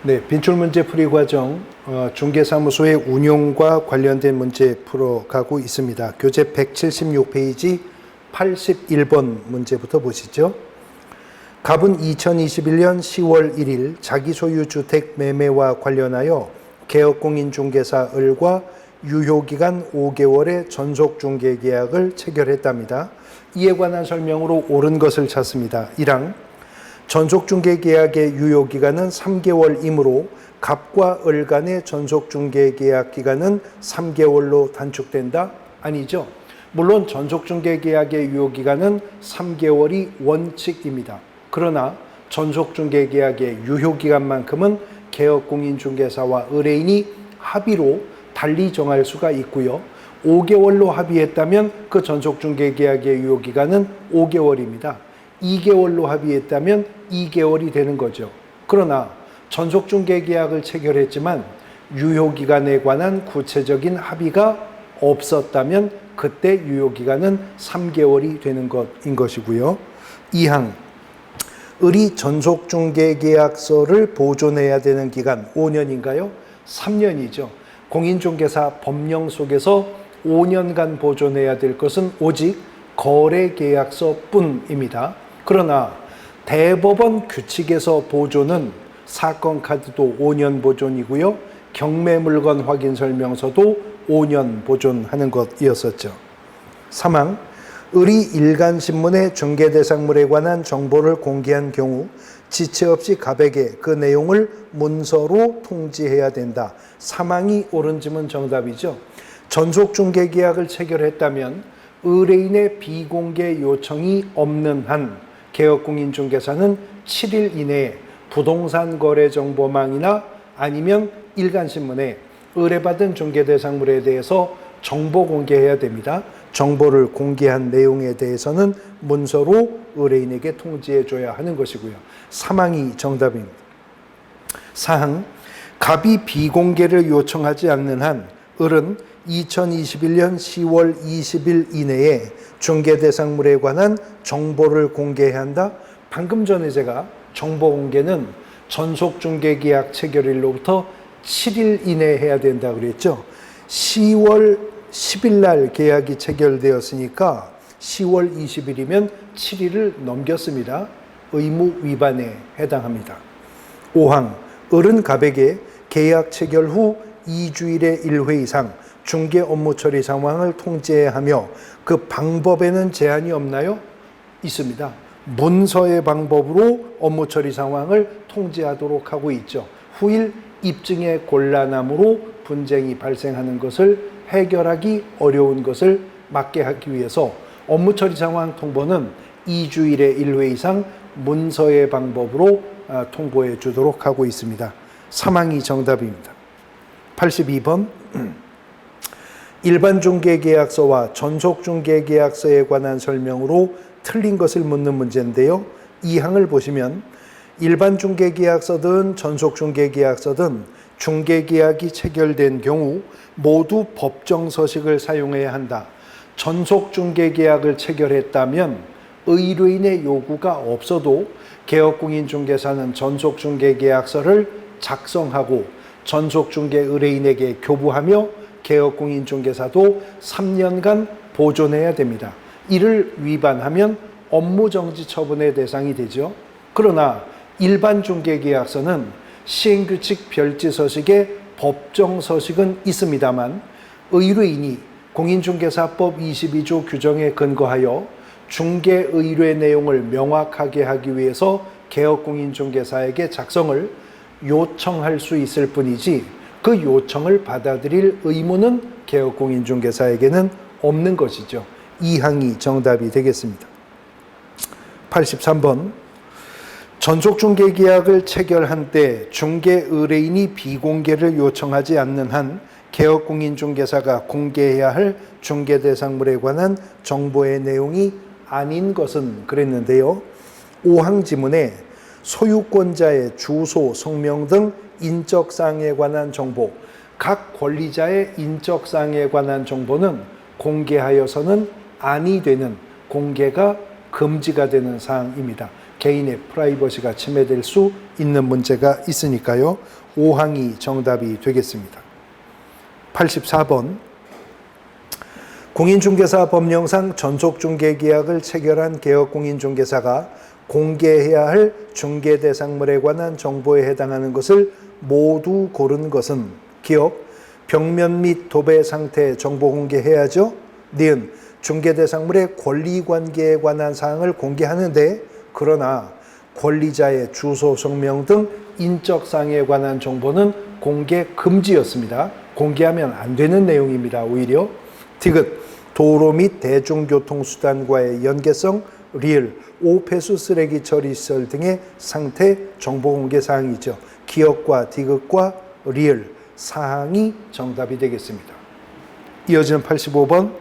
네, 빈출문제 풀이 과정 중개사무소의 운용과 관련된 문제 풀어가고 있습니다. 교재 176페이지 81번 문제부터 보시죠. 갑은 2021년 10월 1일 자기소유 주택 매매와 관련하여 개업공인중개사 을과 유효기간 5개월의 전속중개계약을 체결했답니다. 이에 관한 설명으로 옳은 것을 찾습니다. 1항 전속중개계약의 유효기간은 3개월이므로 갑과 을 간의 전속중개계약 기간은 3개월로 단축된다? 아니죠. 물론 전속중개계약의 유효기간은 3개월이 원칙입니다. 그러나 전속중개계약의 유효기간만큼은 개업공인중개사와 의뢰인이 합의로 달리 정할 수가 있고요. 5개월로 합의했다면 그 전속중개계약의 유효기간은 5개월입니다. 2개월로 합의했다면 2개월이 되는 거죠. 그러나 전속중개계약을 체결했지만 유효기간에 관한 구체적인 합의가 없었다면 그때 유효기간은 3개월이 되는 것인 것이고요. 2항 을이 전속중개계약서를 보존해야 되는 기간 5년인가요? 3년이죠. 공인중개사 법령 속에서 5년간 보존해야 될 것은 오직 거래계약서뿐입니다. 그러나 대법원 규칙에서 보존은 사건 카드도 5년 보존이고요. 경매물건 확인설명서도 5년 보존하는 것이었었죠. 3항 을이 일간신문에 중개대상물에 관한 정보를 공개한 경우 지체 없이 갑에게 그 내용을 문서로 통지해야 된다. 3항이 옳은 지문 정답이죠. 전속중개계약을 체결했다면 의뢰인의 비공개 요청이 없는 한 개업공인중개사는 7일 이내에 부동산 거래 정보망이나 아니면 일간신문에 의뢰받은 중개대상물에 대해서 정보 공개해야 됩니다. 정보를 공개한 내용에 대해서는 문서로 의뢰인에게 통지해 줘야 하는 것이고요. 3항이 정답입니다. 4항 갑이 비공개를 요청하지 않는 한 을은 2021년 10월 20일 이내에 중개대상물에 관한 정보를 공개해야 한다. 방금 전에 제가 정보 공개는 전속중개계약 체결일로부터 7일 이내에 해야 된다 그랬죠. 10월 10일 날 계약이 체결되었으니까 10월 20일이면 7일을 넘겼습니다. 의무 위반에 해당합니다. 5항 을은 갑에게 계약 체결 후 2주일의 1회 이상 중개 업무 처리 상황을 통지해야 하며 그 방법에는 제한이 없나요? 있습니다. 문서의 방법으로 업무 처리 상황을 통지하도록 하고 있죠. 후일 입증의 곤란함으로 분쟁이 발생하는 것을 해결하기 어려운 것을 막게 하기 위해서 업무 처리 상황 통보는 2주일에 1회 이상 문서의 방법으로 통보해 주도록 하고 있습니다. 3항이 정답입니다. 82번 일반 중개계약서와 전속 중개계약서에 관한 설명으로 틀린 것을 묻는 문제인데요. 2항을 보시면 일반 중개계약서든 전속 중개계약서든 중개계약이 체결된 경우 모두 법정 서식을 사용해야 한다. 전속 중개계약을 체결했다면 의뢰인의 요구가 없어도 개업공인중개사는 전속 중개계약서를 작성하고 전속 중개 의뢰인에게 교부하며 개업공인중개사도 3년간 보존해야 됩니다. 이를 위반하면 업무정지 처분의 대상이 되죠. 그러나 일반 중개계약서는 시행규칙 별지서식에 법정서식은 있습니다만 의뢰인이 공인중개사법 22조 규정에 근거하여 중개의뢰 내용을 명확하게 하기 위해서 개업공인중개사에게 작성을 요청할 수 있을 뿐이지 그 요청을 받아들일 의무는 개업공인중개사에게는 없는 것이죠. 2항이 정답이 되겠습니다. 83번 전속중개계약을 체결한 때 중개의뢰인이 비공개를 요청하지 않는 한 개업공인중개사가 공개해야 할 중개대상물에 관한 정보의 내용이 아닌 것은 그랬는데요. 5항 지문에 소유권자의 주소, 성명 등 인적사항에 관한 정보, 각 권리자의 인적사항에 관한 정보는 공개하여서는 아니 되는 공개가 금지가 되는 사항입니다. 개인의 프라이버시가 침해될 수 있는 문제가 있으니까요. 5항이 정답이 되겠습니다. 84번. 공인중개사 법령상 전속중개계약을 체결한 개업공인중개사가 공개해야 할 중개대상물에 관한 정보에 해당하는 것을 모두 고른 것은 기억, 벽면 및 도배 상태 정보 공개해야죠. 니은, 중개대상물의 권리관계에 관한 사항을 공개하는데 그러나 권리자의 주소, 성명 등 인적사항에 관한 정보는 공개 금지였습니다. 공개하면 안 되는 내용입니다. 오히려 디귿, 도로 및 대중교통수단과의 연계성, 리을, 오폐수 쓰레기 처리시설 등의 상태 정보 공개 사항이죠. 기억과 디귿과 리을 사항이 정답이 되겠습니다. 이어지는 85번.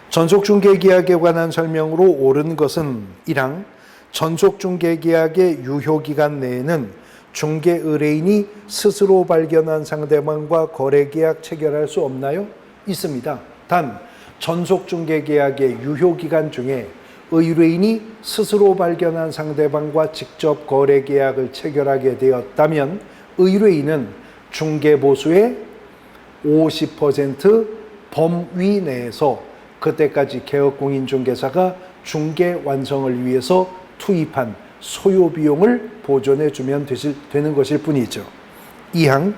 전속중개계약에 관한 설명으로 옳은 것은 1항, 전속중개계약의 유효기간 내에는 중개의뢰인이 스스로 발견한 상대방과 거래계약 체결할 수 없나요? 있습니다. 단 전속중개계약의 유효기간 중에 의뢰인이 스스로 발견한 상대방과 직접 거래계약을 체결하게 되었다면 의뢰인은 중개보수의 50% 범위 내에서 그때까지 개업공인중개사가 중개 완성을 위해서 투입한 소요비용을 보존해주면 되는 것일 뿐이죠. 2항,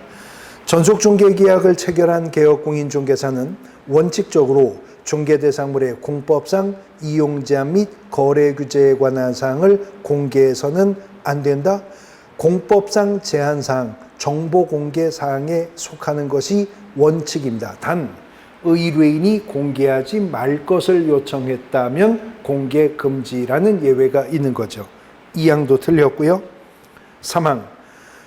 전속중개계약을 체결한 개업공인중개사는 원칙적으로 중개대상물의 공법상 이용제한 및 거래 규제에 관한 사항을 공개해서는 안 된다. 공법상 제한사항, 정보공개 사항에 속하는 것이 원칙입니다. 단 의뢰인이 공개하지 말 것을 요청했다면 공개 금지라는 예외가 있는 거죠. 2항도 틀렸고요. 3항,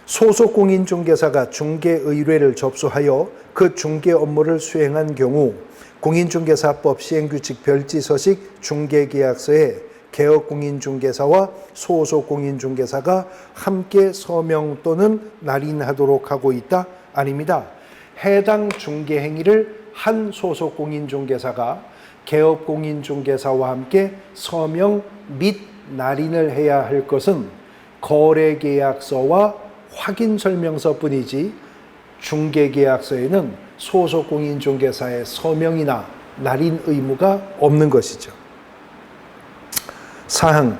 소속 공인중개사가 중개 의뢰를 접수하여 그 중개 업무를 수행한 경우 공인중개사법 시행규칙 별지서식 중개계약서에 개업공인중개사와 소속공인중개사가 함께 서명 또는 날인하도록 하고 있다? 아닙니다. 해당 중개행위를 한 소속공인중개사가 개업공인중개사와 함께 서명 및 날인을 해야 할 것은 거래계약서와 확인설명서뿐이지 중개계약서에는 소속공인중개사의 서명이나 날인 의무가 없는 것이죠. 4항,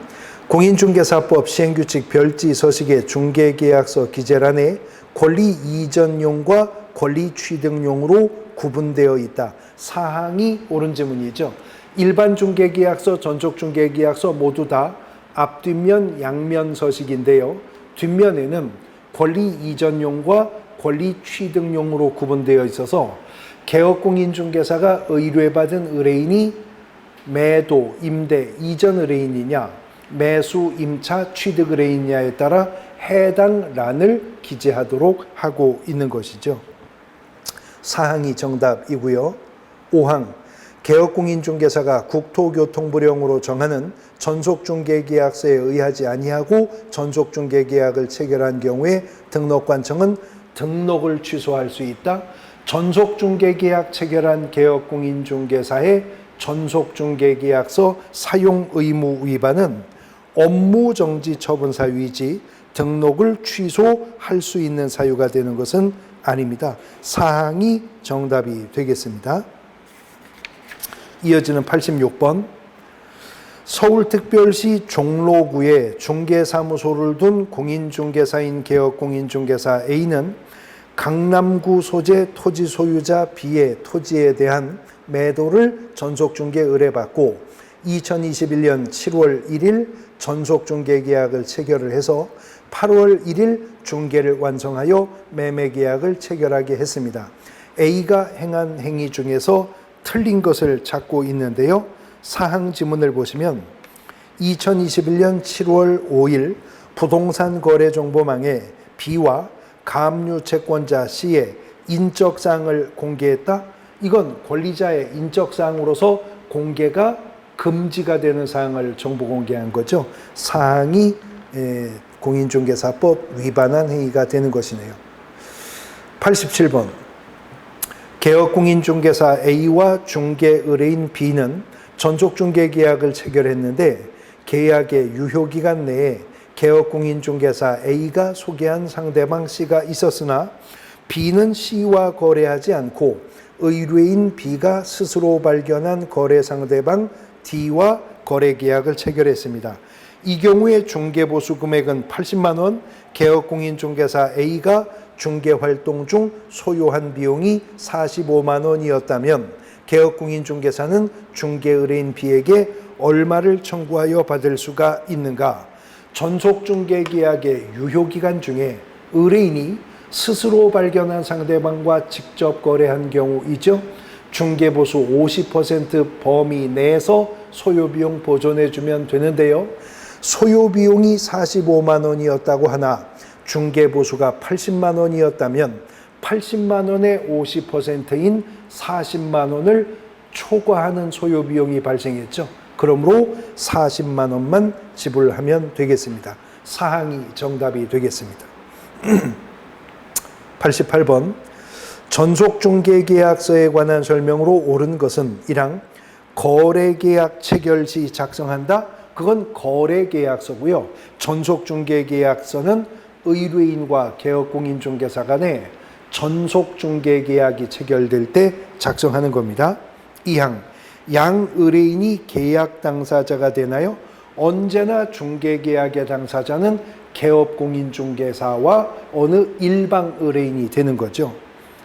공인중개사법 시행규칙 별지서식의 중개계약서 기재란에 권리 이전용과 권리 취득용으로 구분되어 있다. 사항이 옳은 지문이죠. 일반 중개계약서, 전속중개계약서 모두 다 앞뒷면 양면 서식인데요. 뒷면에는 권리 이전용과 권리 취득용으로 구분되어 있어서 개업공인중개사가 의뢰받은 의뢰인이 매도, 임대, 이전 의뢰인이냐, 매수, 임차, 취득 의뢰인이냐에 따라 해당 란을 기재하도록 하고 있는 것이죠. 사항이 정답이고요. 5항, 개업공인중개사가 국토교통부령으로 정하는 전속중개계약서에 의하지 아니하고 전속중개계약을 체결한 경우에 등록관청은 등록을 취소할 수 있다. 전속중개계약 체결한 개업공인중개사의 전속중개계약서 사용 의무 위반은 업무정지 처분 사유이지 등록을 취소할 수 있는 사유가 되는 것은 아닙니다. 사항이 정답이 되겠습니다. 이어지는 86번. 서울특별시 종로구에 중개사무소를 둔 공인중개사인 개업공인중개사 A는 강남구 소재 토지 소유자 B의 토지에 대한 매도를 전속중개 의뢰받고 2021년 7월 1일 전속중개계약을 체결을 해서 8월 1일 중개를 완성하여 매매계약을 체결하게 했습니다. A가 행한 행위 중에서 틀린 것을 찾고 있는데요. 사항 지문을 보시면 2021년 7월 5일 부동산 거래 정보망에 B와 가압류 채권자 C의 인적사항을 공개했다. 이건 권리자의 인적사항으로서 공개가 금지가 되는 사항을 정보 공개한 거죠. 사항이 공인중개사법 위반한 행위가 되는 것이네요. 87번. 개업공인중개사 A와 중개의뢰인 B는 전속중개계약을 체결했는데 계약의 유효기간 내에 개업공인중개사 A가 소개한 상대방 C가 있었으나 B는 C와 거래하지 않고 의뢰인 B가 스스로 발견한 거래 상대방 D와 거래계약을 체결했습니다. 이 경우에 중개보수 금액은 80만 원, 개업공인중개사 A가 중개활동 중 소요한 비용이 45만 원이었다면 개업공인중개사는 중개의뢰인 B에게 얼마를 청구하여 받을 수가 있는가? 전속중개계약의 유효기간 중에 의뢰인이 스스로 발견한 상대방과 직접 거래한 경우이죠. 중개보수 50% 범위 내에서 소요비용 보존해주면 되는데요. 소요비용이 45만 원이었다고 하나 중개보수가 80만 원이었다면 80만 원의 50%인 40만 원을 초과하는 소요비용이 발생했죠. 그러므로 40만 원만 지불하면 되겠습니다. 사항이 정답이 되겠습니다. 88번 전속중개계약서에 관한 설명으로 옳은 것은 1항 거래계약 체결 시 작성한다. 그건 거래계약서고요. 전속중개계약서는 의뢰인과 개업공인중개사 간에 전속중개계약이 체결될 때 작성하는 겁니다. 2항 양 의뢰인이 계약 당사자가 되나요? 언제나 중개계약의 당사자는 개업공인중개사와 어느 일방 의뢰인이 되는 거죠.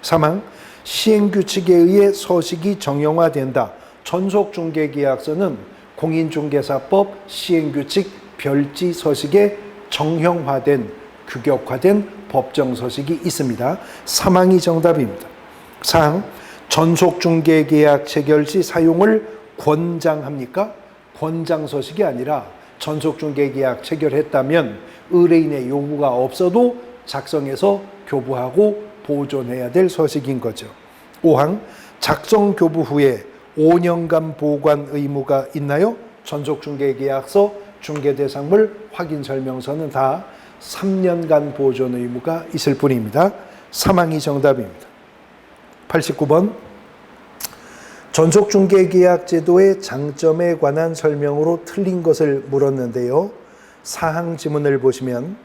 3항 시행규칙에 의해 서식이 정형화된다. 전속중개계약서는 공인중개사법 시행규칙 별지 서식에 정형화된 규격화된 법정 서식이 있습니다. 3항이 정답입니다. 4항 전속중개계약 체결 시 사용을 권장합니까? 권장 서식이 아니라 전속중개계약 체결했다면 의뢰인의 요구가 없어도 작성해서 교부하고 보존해야 될 서식인 거죠. 5항 작성 교부 후에 5년간 보관 의무가 있나요? 전속중개계약서, 중개대상물, 확인설명서는 다 3년간 보존 의무가 있을 뿐입니다. 3항이 정답입니다. 89번 전속중개계약 제도의 장점에 관한 설명으로 틀린 것을 물었는데요. 사항 지문을 보시면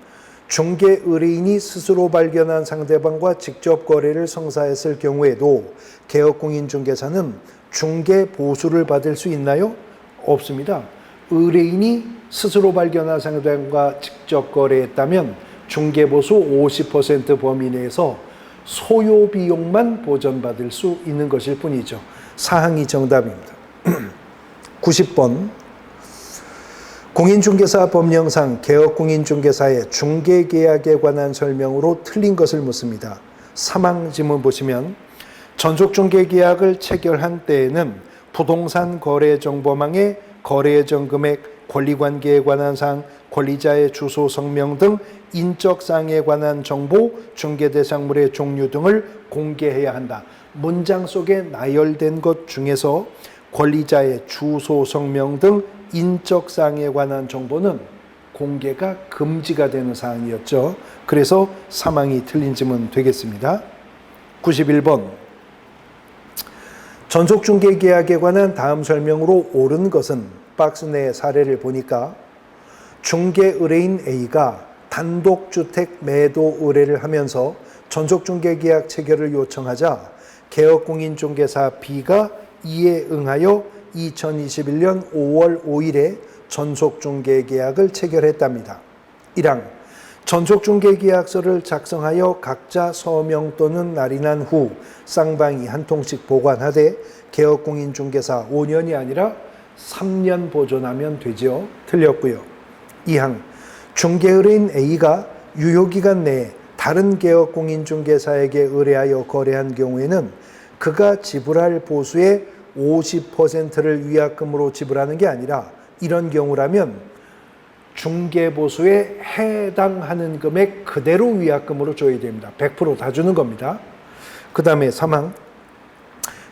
중개 의뢰인이 스스로 발견한 상대방과 직접 거래를 성사했을 경우에도 개업공인중개사는 중개 보수를 받을 수 있나요? 없습니다. 의뢰인이 스스로 발견한 상대방과 직접 거래했다면 중개보수 50% 범위 내에서 소요비용만 보전받을 수 있는 것일 뿐이죠. 사항이 정답입니다. 90번 공인중개사 법령상 개업공인중개사의 중개계약에 관한 설명으로 틀린 것을 묻습니다. 3항 지문 보시면 전속중개계약을 체결한 때에는 부동산 거래정보망의 거래예정 금액, 권리관계에 관한 사항, 권리자의 주소, 성명 등 인적 사항에 관한 정보, 중개대상물의 종류 등을 공개해야 한다. 문장 속에 나열된 것 중에서 권리자의 주소, 성명 등 인적 사항에 관한 정보는 공개가 금지가 되는 사항이었죠. 그래서 3항이 틀린 지문 되겠습니다. 91번 전속중개계약에 관한 다음 설명으로 옳은 것은 박스 내 사례를 보니까 중개의뢰인 A가 단독주택 매도 의뢰를 하면서 전속중개계약 체결을 요청하자 개업공인중개사 B가 이에 응하여 2021년 5월 5일에 전속중개계약을 체결했답니다. 1항 전속중개계약서를 작성하여 각자 서명 또는 날인한 후 쌍방이 한 통씩 보관하되 개업공인중개사 5년이 아니라 3년 보존하면 되죠. 틀렸고요. 2항 중개의뢰인 A가 유효기간 내에 다른 개업공인중개사에게 의뢰하여 거래한 경우에는 그가 지불할 보수의 50%를 위약금으로 지불하는 게 아니라 이런 경우라면 중개보수에 해당하는 금액 그대로 위약금으로 줘야 됩니다. 100% 다 주는 겁니다. 그 다음에 3항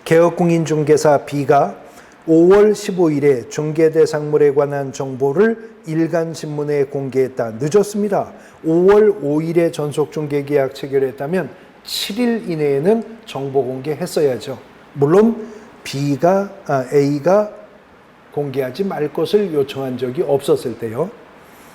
개업공인중개사 B가 5월 15일에 중개대상물에 관한 정보를 일간신문에 공개했다. 늦었습니다. 5월 5일에 전속중개계약 체결했다면 7일 이내에는 정보 공개했어야죠. 물론 A가 공개하지 말 것을 요청한 적이 없었을 때요.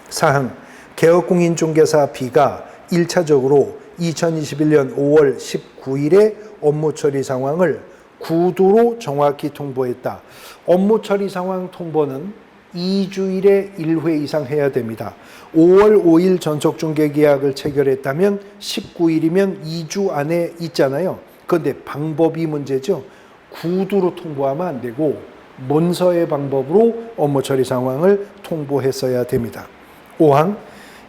사항, 개업공인중개사 B가 1차적으로 2021년 5월 19일에 업무 처리 상황을 구두로 정확히 통보했다. 업무 처리 상황 통보는 2주일에 1회 이상 해야 됩니다. 5월 5일 전속중개계약을 체결했다면 19일이면 2주 안에 있잖아요. 그런데 방법이 문제죠. 구두로 통보하면 안 되고 문서의 방법으로 업무 처리 상황을 통보했어야 됩니다. 5항,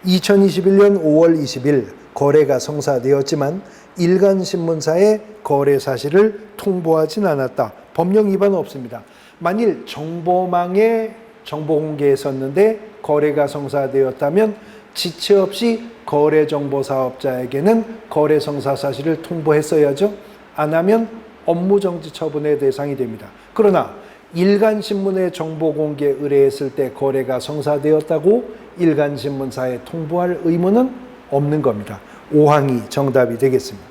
2021년 5월 20일 거래가 성사되었지만 일간신문사에 거래 사실을 통보하진 않았다. 법령 위반은 없습니다. 만일 정보망에 정보 공개했었는데 거래가 성사되었다면 지체 없이 거래정보사업자에게는 거래 성사 사실을 통보했어야죠. 안 하면 업무정지 처분의 대상이 됩니다. 그러나 일간신문에 정보 공개 의뢰했을 때 거래가 성사되었다고 일간신문사에 통보할 의무는 없는 겁니다. 5항이 정답이 되겠습니다.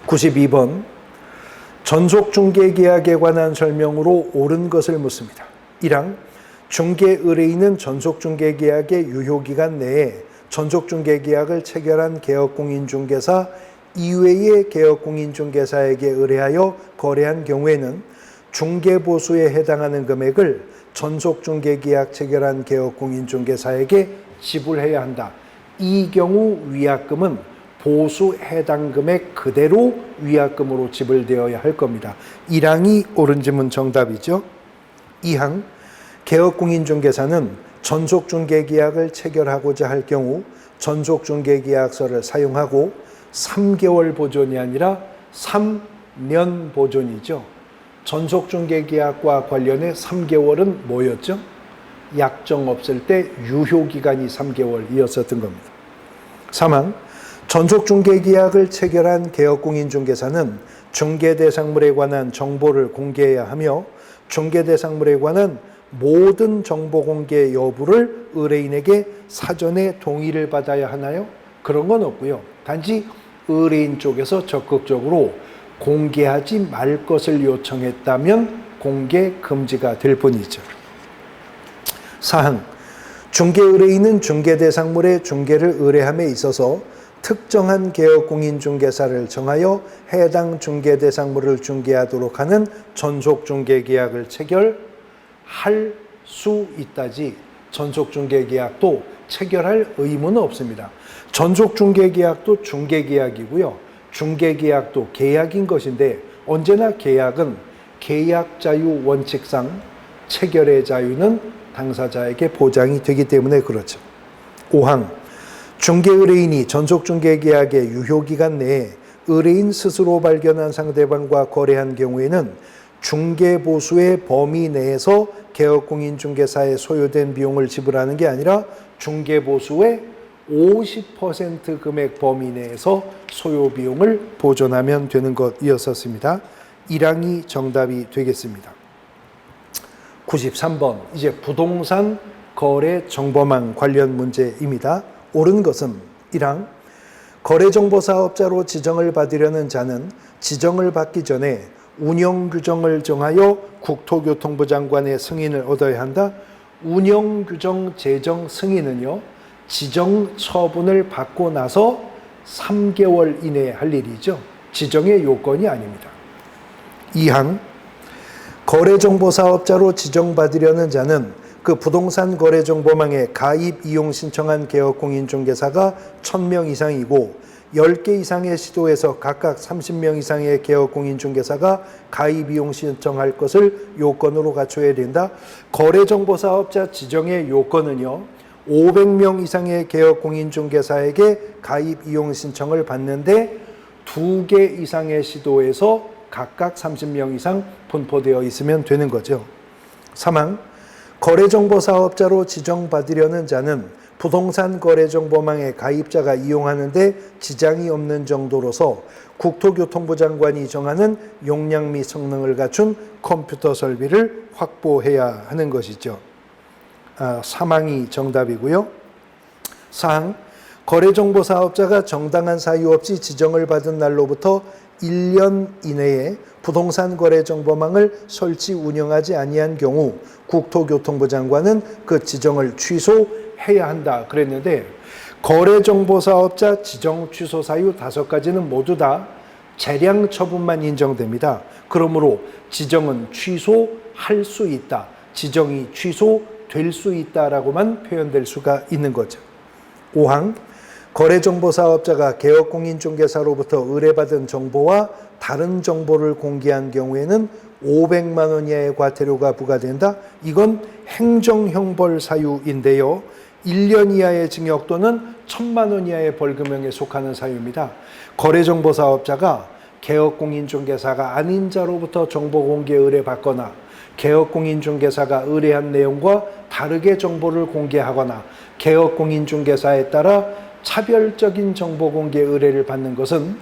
92번, 전속중개계약에 관한 설명으로 옳은 것을 묻습니다. 1항, 중개 의뢰인은 전속중개계약의 유효기간 내에 전속중개계약을 체결한 개업공인중개사 이외의 개업공인중개사에게 의뢰하여 거래한 경우에는 중개보수에 해당하는 금액을 전속중개계약 체결한 개업공인중개사에게 지불해야 한다. 이 경우 위약금은 보수 해당 금액 그대로 위약금으로 지불되어야 할 겁니다. 1항이 옳은 질문 정답이죠. 2항, 개업공인중개사는 전속중개계약을 체결하고자 할 경우 전속중개계약서를 사용하고 3개월 보존이 아니라 3년 보존이죠. 전속중개계약과 관련해 3개월은 뭐였죠? 약정 없을 때 유효기간이 3개월이었었던 겁니다. 3항, 전속중개계약을 체결한 개업공인중개사는 중개대상물에 관한 정보를 공개해야 하며 중개대상물에 관한 모든 정보 공개 여부를 의뢰인에게 사전에 동의를 받아야 하나요? 그런 건 없고요. 단지 의뢰인 쪽에서 적극적으로 공개하지 말 것을 요청했다면 공개 금지가 될 뿐이죠. 4항, 중개 의뢰인은 중개대상물의 중개를 의뢰함에 있어서 특정한 개업공인중개사를 정하여 해당 중개대상물을 중개하도록 하는 전속중개계약을 체결할 수 있다지 전속중개계약도 체결할 의무는 없습니다. 전속중개계약도 중개계약이고요. 중개계약도 계약인 것인데 언제나 계약은 계약자유 원칙상 체결의 자유는 당사자에게 보장이 되기 때문에 그렇죠. 5항, 중개의뢰인이 전속중개계약의 유효기간 내에 의뢰인 스스로 발견한 상대방과 거래한 경우에는 중개보수의 범위 내에서 개업공인중개사에 소요된 비용을 지불하는 게 아니라 중개보수의 50% 금액 범위 내에서 소요 비용을 보존하면 되는 것이었습니다. 1항이 정답이 되겠습니다. 93번, 이제 부동산 거래 정보망 관련 문제입니다. 옳은 것은 1항, 거래정보사업자로 지정을 받으려는 자는 지정을 받기 전에 운영규정을 정하여 국토교통부 장관의 승인을 얻어야 한다. 운영규정 제정 승인은요, 지정 처분을 받고 나서 3개월 이내에 할 일이죠. 지정의 요건이 아닙니다. 2항, 거래정보사업자로 지정받으려는 자는 그 부동산 거래정보망에 가입 이용 신청한 개업공인중개사가 1000명 이상이고 10개 이상의 시도에서 각각 30명 이상의 개업공인중개사가 가입 이용 신청할 것을 요건으로 갖춰야 된다. 거래정보사업자 지정의 요건은요, 500명 이상의 개업공인중개사에게 가입 이용 신청을 받는데 2개 이상의 시도에서 각각 30명 이상 분포되어 있으면 되는 거죠. 3항, 거래정보사업자로 지정받으려는 자는 부동산 거래정보망의 가입자가 이용하는데 지장이 없는 정도로서 국토교통부 장관이 정하는 용량 및 성능을 갖춘 컴퓨터 설비를 확보해야 하는 것이죠. 3항이 정답이고요. 4항, 거래정보사업자가 정당한 사유 없이 지정을 받은 날로부터 1년 이내에 부동산 거래 정보망을 설치 운영하지 아니한 경우 국토교통부 장관은 그 지정을 취소해야 한다 그랬는데, 거래정보사업자 지정 취소 사유 5가지는 모두 다 재량 처분만 인정됩니다. 그러므로 지정은 취소할 수 있다, 지정이 취소될 수 있다라고만 표현될 수가 있는 거죠. 5항, 거래정보사업자가 개업공인중개사로부터 의뢰받은 정보와 다른 정보를 공개한 경우에는 500만 원 이하의 과태료가 부과된다. 이건 행정형벌 사유인데요. 1년 이하의 징역 또는 1,000만 원 이하의 벌금형에 속하는 사유입니다. 거래정보사업자가 개업공인중개사가 아닌 자로부터 정보 공개 의뢰받거나 개업공인중개사가 의뢰한 내용과 다르게 정보를 공개하거나 개업공인중개사에 따라 차별적인 정보 공개 의뢰를 받는 것은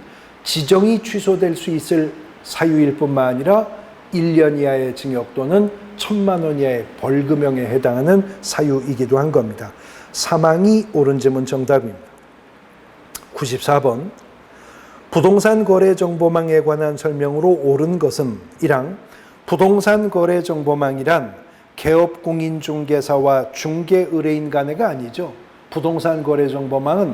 지정이 취소될 수 있을 사유일 뿐만 아니라 1년 이하의 징역 또는 1,000만 원 이하의 벌금형에 해당하는 사유이기도 한 겁니다. 사망이 옳은 질문 정답입니다. 94번, 부동산 거래 정보망에 관한 설명으로 옳은 것은 1항, 부동산 거래 정보망이란 개업공인중개사와 중개의뢰인 간의가 아니죠. 부동산 거래 정보망은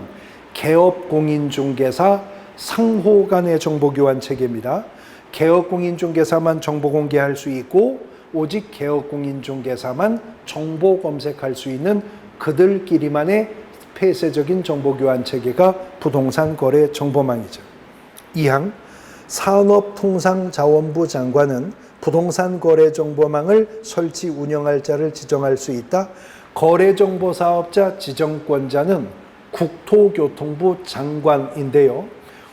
개업공인중개사 상호 간의 정보교환 체계입니다. 개업공인중개사만 정보 공개할 수 있고 오직 개업공인중개사만 정보 검색할 수 있는 그들끼리만의 폐쇄적인 정보교환 체계가 부동산 거래 정보망이죠. 2항, 산업통상자원부 장관은 부동산 거래 정보망을 설치 운영할 자를 지정할 수 있다. 거래정보사업자 지정권자는 국토교통부 장관인데요.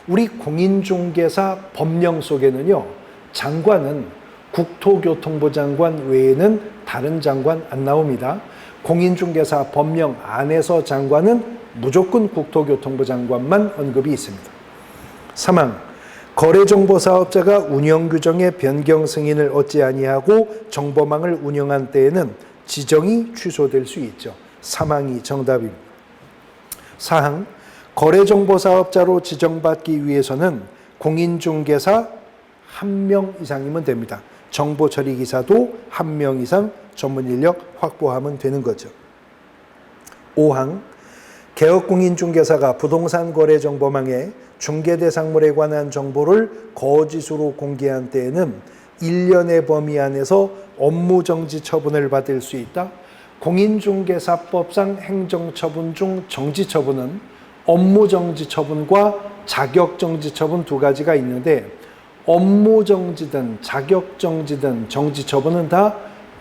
우리 공인중개사 법령 속에는요, 장관은 국토교통부 장관 외에는 다른 장관 안 나옵니다. 공인중개사 법령 안에서 장관은 무조건 국토교통부 장관만 언급이 있습니다. 3항, 거래정보사업자가 운영규정의 변경 승인을 얻지 아니하고 정보망을 운영한 때에는 지정이 취소될 수 있죠. 3항이 정답입니다. 4항, 거래정보사업자로 지정받기 위해서는 공인중개사 1명 이상이면 됩니다. 정보처리기사도 1명 이상 전문인력 확보하면 되는 거죠. 5항, 개업공인중개사가 부동산 거래 정보망에 중개대상물에 관한 정보를 거짓으로 공개한 때에는 1년의 범위 안에서 업무정지 처분을 받을 수 있다. 공인중개사법상 행정처분 중 정지처분은 업무정지 처분과 자격정지 처분 2가지가 있는데, 업무정지든 자격정지든 정지처분은 다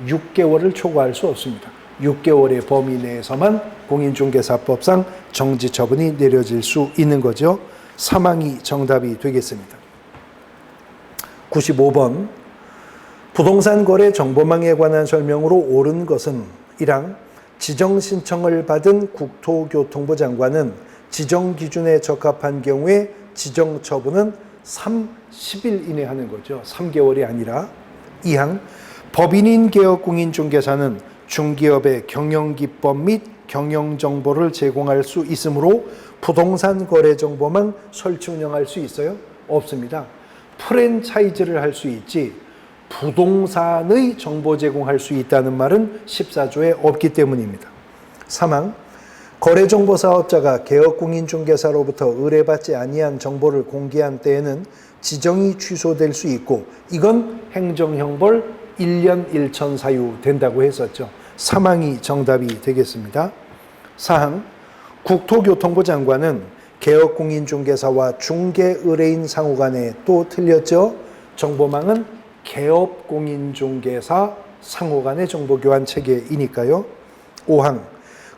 6개월을 초과할 수 없습니다. 6개월의 범위 내에서만 공인중개사법상 정지처분이 내려질 수 있는 거죠. 사망이 정답이 되겠습니다. 95번, 부동산 거래 정보망에 관한 설명으로 옳은 것은 1항, 지정 신청을 받은 국토교통부 장관은 지정 기준에 적합한 경우에 지정 처분은 30일 이내 하는 거죠. 3개월이 아니라. 2항, 법인인 개업공인중개사는 중개업의 경영기법 및 경영정보를 제공할 수 있으므로 부동산 거래 정보망 설치 운영할 수 있어요? 없습니다. 프랜차이즈를 할 수 있지 부동산의 정보 제공할 수 있다는 말은 14조에 없기 때문입니다. 3항, 거래정보사업자가 개업공인중개사로부터 의뢰받지 아니한 정보를 공개한 때에는 지정이 취소될 수 있고, 이건 행정형벌 1년 1천 사유 된다고 했었죠. 사망이 정답이 되겠습니다. 4항, 국토교통부 장관은 개업공인중개사와 중개의뢰인 상호 간에 또 틀렸죠. 정보망은 개업공인중개사 상호 간의 정보교환 체계이니까요. 5항,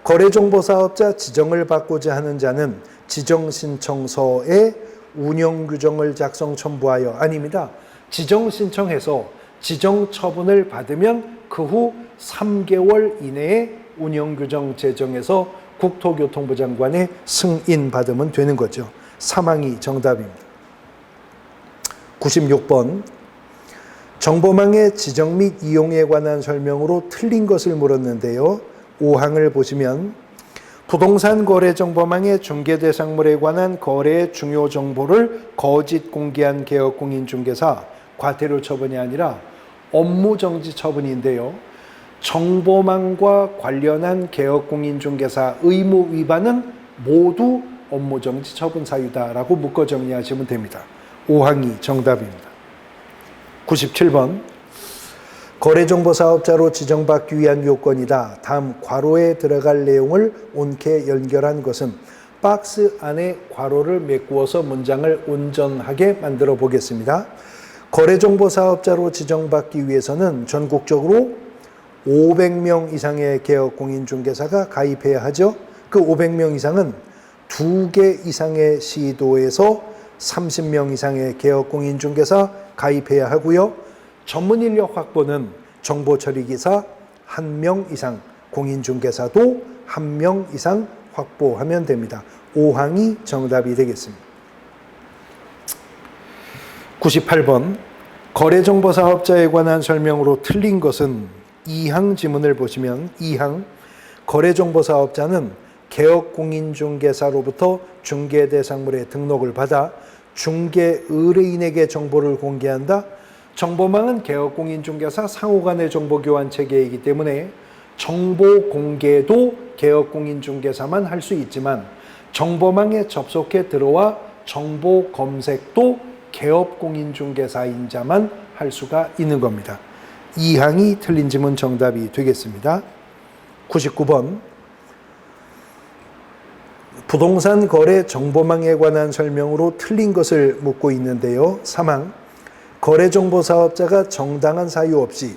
거래정보사업자 지정을 받고자 하는 자는 지정신청서에 운영규정을 작성 첨부하여, 아닙니다. 지정신청해서 지정처분을 받으면 그 후 3개월 이내에 운영규정 제정해서 국토교통부 장관의 승인 받으면 되는 거죠. 사망이 정답입니다. 96번, 정보망의 지정 및 이용에 관한 설명으로 틀린 것을 물었는데요. 5항을 보시면 부동산 거래 정보망의 중개 대상물에 관한 거래의 중요 정보를 거짓 공개한 개업공인중개사 과태료 처분이 아니라 업무정지 처분인데요. 정보망과 관련한 개업공인중개사 의무 위반은 모두 업무정지 처분 사유다라고 묶어 정리하시면 됩니다. 5항이 정답입니다. 97번 거래정보사업자로 지정받기 위한 요건이다. 다음 괄호에 들어갈 내용을 옳게 연결한 것은 박스 안에 괄호를 메꾸어서 문장을 온전하게 만들어 보겠습니다. 거래정보사업자로 지정받기 위해서는 전국적으로 500명 이상의 개업공인중개사가 가입해야 하죠. 그 500명 이상은 2개 이상의 시도에서 30명 이상의 개업공인중개사 가입해야 하고요. 전문인력 확보는 정보처리기사 1명 이상, 공인중개사도 1명 이상 확보하면 됩니다. 5항이 정답이 되겠습니다. 98번 거래정보사업자에 관한 설명으로 틀린 것은 2항 지문을 보시면 2항 거래정보사업자는 개업공인중개사로부터 중개대상물의 등록을 받아 중개 의뢰인에게 정보를 공개한다. 정보망은 개업공인중개사 상호간의 정보교환 체계이기 때문에 정보 공개도 개업공인중개사만 할 수 있지만 정보망에 접속해 들어와 정보 검색도 개업공인중개사인 자만 할 수가 있는 겁니다. 2항이 틀린 지문 정답이 되겠습니다. 99번 부동산 거래 정보망에 관한 설명으로 틀린 것을 묻고 있는데요. 3항 거래정보사업자가 정당한 사유 없이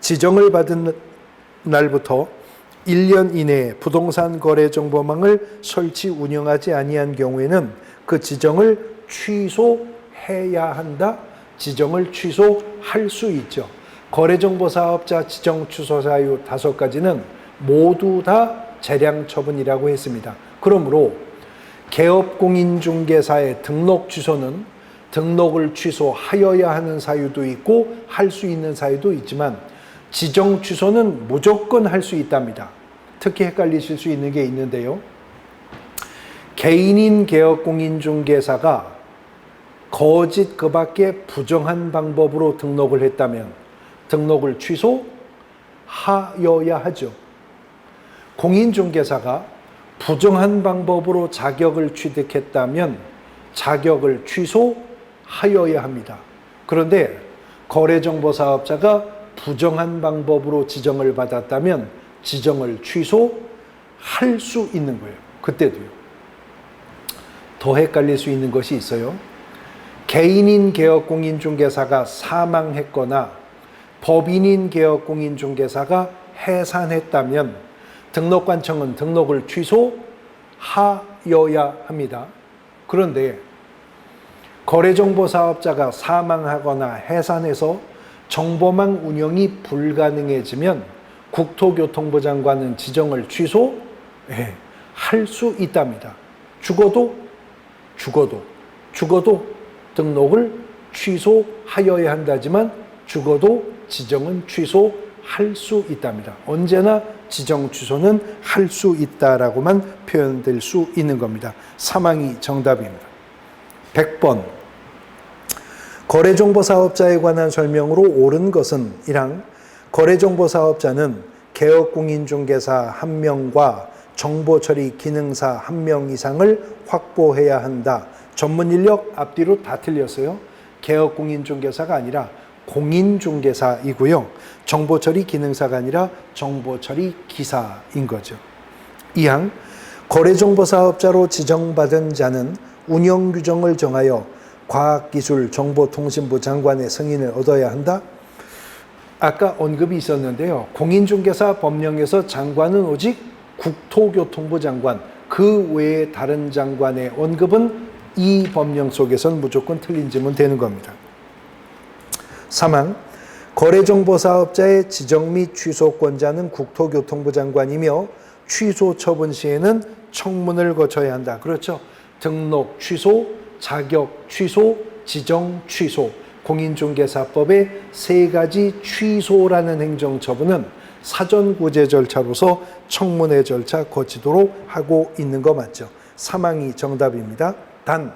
지정을 받은 날부터 1년 이내에 부동산 거래 정보망을 설치 운영하지 아니한 경우에는 그 지정을 취소해야 한다. 지정을 취소할 수 있죠. 거래정보사업자 지정 취소 사유 5가지는 모두 다 재량 처분이라고 했습니다. 그러므로 개업공인중개사의 등록 취소는 등록을 취소하여야 하는 사유도 있고 할 수 있는 사유도 있지만 지정 취소는 무조건 할 수 있답니다. 특히 헷갈리실 수 있는 게 있는데요. 개인인 개업공인중개사가 거짓 그 밖에 부정한 방법으로 등록을 했다면 등록을 취소하여야 하죠. 공인중개사가 부정한 방법으로 자격을 취득했다면 자격을 취소하여야 합니다. 그런데 거래정보사업자가 부정한 방법으로 지정을 받았다면 지정을 취소할 수 있는 거예요. 그때도요. 더 헷갈릴 수 있는 것이 있어요. 개인인 개업공인중개사가 사망했거나 법인인 개업공인중개사가 해산했다면 등록관청은 등록을 취소하여야 합니다. 그런데 거래정보사업자가 사망하거나 해산해서 정보망 운영이 불가능해지면 국토교통부 장관은 지정을 취소할 수 있답니다. 죽어도 등록을 취소하여야 한다지만 죽어도 지정은 취소할 수 있답니다. 언제나 지정 취소는 할 수 있다라고만 표현될 수 있는 겁니다. 3항이 정답입니다. 100번 거래정보사업자에 관한 설명으로 옳은 것은 1항 거래정보사업자는 개업공인중개사 1명과 정보처리 기능사 1명 이상을 확보해야 한다. 전문인력 앞뒤로 다 틀렸어요. 개업공인중개사가 아니라 공인중개사이고요. 정보처리 기능사가 아니라 정보처리 기사인 거죠. 2항 거래정보사업자로 지정받은 자는 운영규정을 정하여 과학기술정보통신부 장관의 승인을 얻어야 한다. 아까 언급이 있었는데요. 공인중개사 법령에서 장관은 오직 국토교통부 장관, 그 외에 다른 장관의 언급은 이 법령 속에서는 무조건 틀린 지문 되는 겁니다. 3항 거래정보사업자의 지정 및 취소권자는 국토교통부 장관이며 취소 처분 시에는 청문을 거쳐야 한다. 그렇죠. 등록 취소, 자격 취소, 지정 취소. 공인중개사법의 3가지 취소라는 행정처분은 사전구제 절차로서 청문회 절차 거치도록 하고 있는 거 맞죠? 사망이 정답입니다. 단,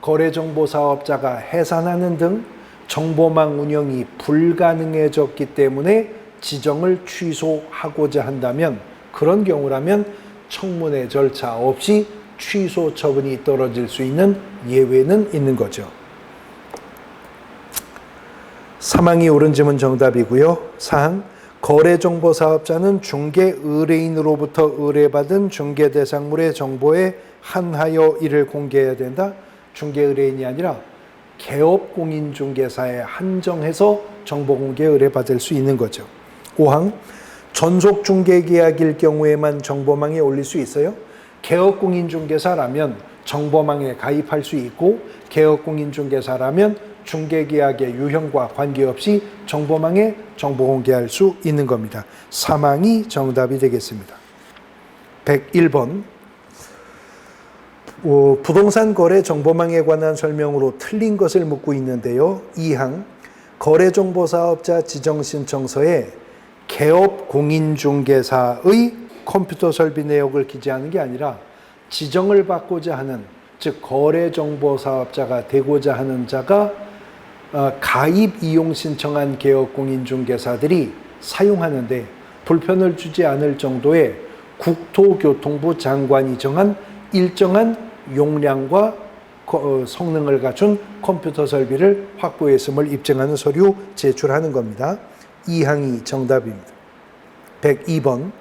거래정보사업자가 해산하는 등 정보망 운영이 불가능해졌기 때문에 지정을 취소하고자 한다면, 그런 경우라면 청문회 절차 없이 취소 처분이 떨어질 수 있는 예외는 있는 거죠. 사망이 옳은 질문 정답이고요. 사항, 거래정보사업자는 중개 의뢰인으로부터 의뢰받은 중개대상물의 정보에 한하여 이를 공개해야 된다. 중개 의뢰인이 아니라 개업공인중개사에 한정해서 정보공개 의뢰받을 수 있는 거죠. 5항, 전속중개계약일 경우에만 정보망에 올릴 수 있어요. 개업공인중개사라면 정보망에 가입할 수 있고, 개업공인중개사라면 중개계약의 유형과 관계없이 정보망에 정보 공개할 수 있는 겁니다. 사망이 정답이 되겠습니다. 101번. 부동산 거래 정보망에 관한 설명으로 틀린 것을 묻고 있는데요. 2항, 거래정보사업자 지정신청서에 개업공인중개사의 컴퓨터 설비 내역을 기재하는 게 아니라 지정을 받고자 하는, 즉 거래정보사업자가 되고자 하는 자가 가입 이용 신청한 개업공인중개사들이 사용하는데 불편을 주지 않을 정도의 국토교통부 장관이 정한 일정한 용량과 성능을 갖춘 컴퓨터 설비를 확보했음을 입증하는 서류 제출하는 겁니다. 2항이 정답입니다. 102번.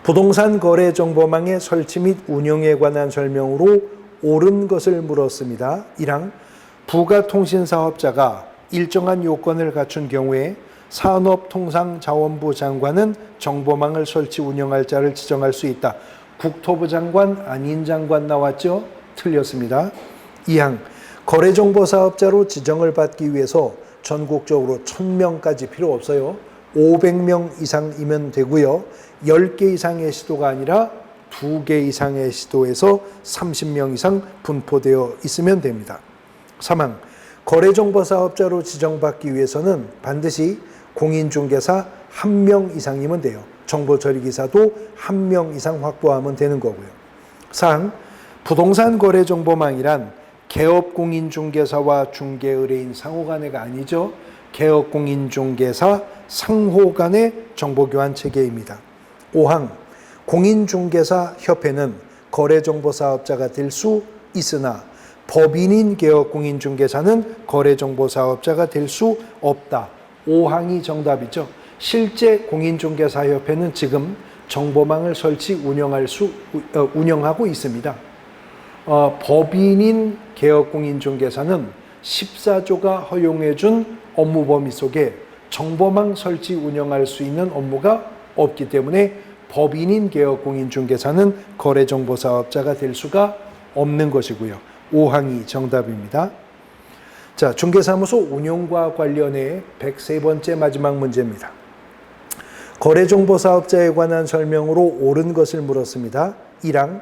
부동산 거래 정보망의 설치 및 운영에 관한 설명으로 옳은 것을 물었습니다. 1항, 부가통신사업자가 일정한 요건을 갖춘 경우에 산업통상자원부 장관은 정보망을 설치 운영할 자를 지정할 수 있다. 국토부 장관, 아닌 장관 나왔죠? 틀렸습니다. 2항, 거래정보사업자로 지정을 받기 위해서 전국적으로 1000명까지 필요 없어요. 500명 이상이면 되고요. 10개 이상의 시도가 아니라 2개 이상의 시도에서 30명 이상 분포되어 있으면 됩니다. 3항, 거래정보사업자로 지정받기 위해서는 반드시 공인중개사 1명 이상이면 돼요. 정보처리기사도 1명 이상 확보하면 되는 거고요. 4항, 부동산 거래정보망이란 개업공인중개사와 중개의뢰인 상호간의가 아니죠. 개업공인중개사 상호간의 정보교환 체계입니다. 5항, 공인중개사 협회는 거래정보사업자가 될 수 있으나 법인인 개업공인중개사는 거래정보사업자가 될 수 없다. 5항이 정답이죠. 실제 공인중개사협회는 지금 정보망을 설치 운영하고 있습니다. 법인인 개업공인중개사는 14조가 허용해준 업무 범위 속에 정보망 설치 운영할 수 있는 업무가 없기 때문에 법인인 개업공인중개사는 거래정보사업자가 될 수가 없는 것이고요. 5항이 정답입니다. 자, 중개사무소 운영과 관련해 103번째 마지막 문제입니다. 거래정보사업자에 관한 설명으로 옳은 것을 물었습니다. 1항,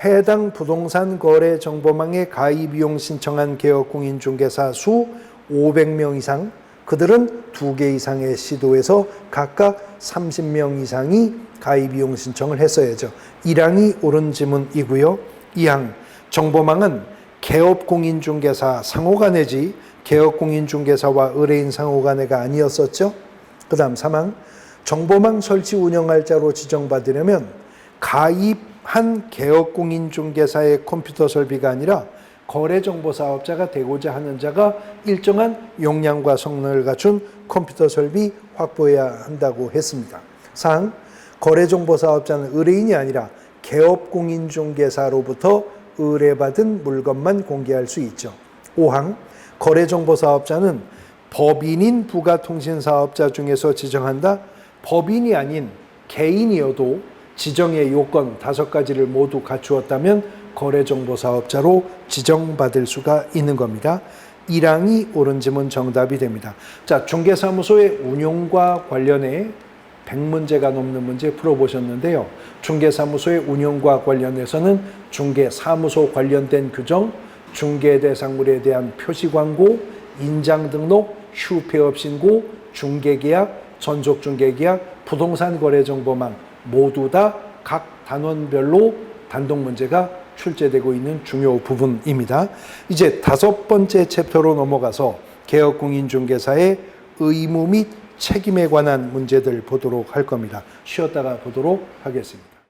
해당 부동산 거래 정보망에 가입 이용 신청한 개업공인중개사 수 500명 이상, 그들은 2개 이상의 시도에서 각각 30명 이상이 가입 이용 신청을 했어야죠. 1항이 옳은 지문이고요. 2항, 정보망은 개업공인중개사 상호간의지 개업공인중개사와 의뢰인 상호간의가 아니었었죠. 그 다음 3항, 정보망 설치 운영할 자로 지정받으려면 가입한 개업공인중개사의 컴퓨터 설비가 아니라 거래정보사업자가 되고자 하는 자가 일정한 용량과 성능을 갖춘 컴퓨터 설비 확보해야 한다고 했습니다. 4항, 거래정보사업자는 의뢰인이 아니라 개업공인중개사로부터 의뢰받은 물건만 공개할 수 있죠. 5항, 거래정보사업자는 법인인 부가통신사업자 중에서 지정한다. 법인이 아닌 개인이어도 지정의 요건 5가지를 모두 갖추었다면 거래정보사업자로 지정받을 수가 있는 겁니다. 1항이 옳은 지문 정답이 됩니다. 자, 중개사무소의 운용과 관련해 100문제가 넘는 문제 풀어보셨는데요. 중개사무소의 운영과 관련해서는 중개사무소 관련된 규정, 중개대상물에 대한 표시광고, 인장등록, 휴폐업 신고, 중개계약, 전족중개계약, 부동산거래정보망 모두 다 각 단원별로 단독 문제가 출제되고 있는 중요 부분입니다. 이제 5번째 챕터로 넘어가서 개업공인중개사의 의무 및 책임에 관한 문제들 보도록 할 겁니다. 쉬었다가 보도록 하겠습니다.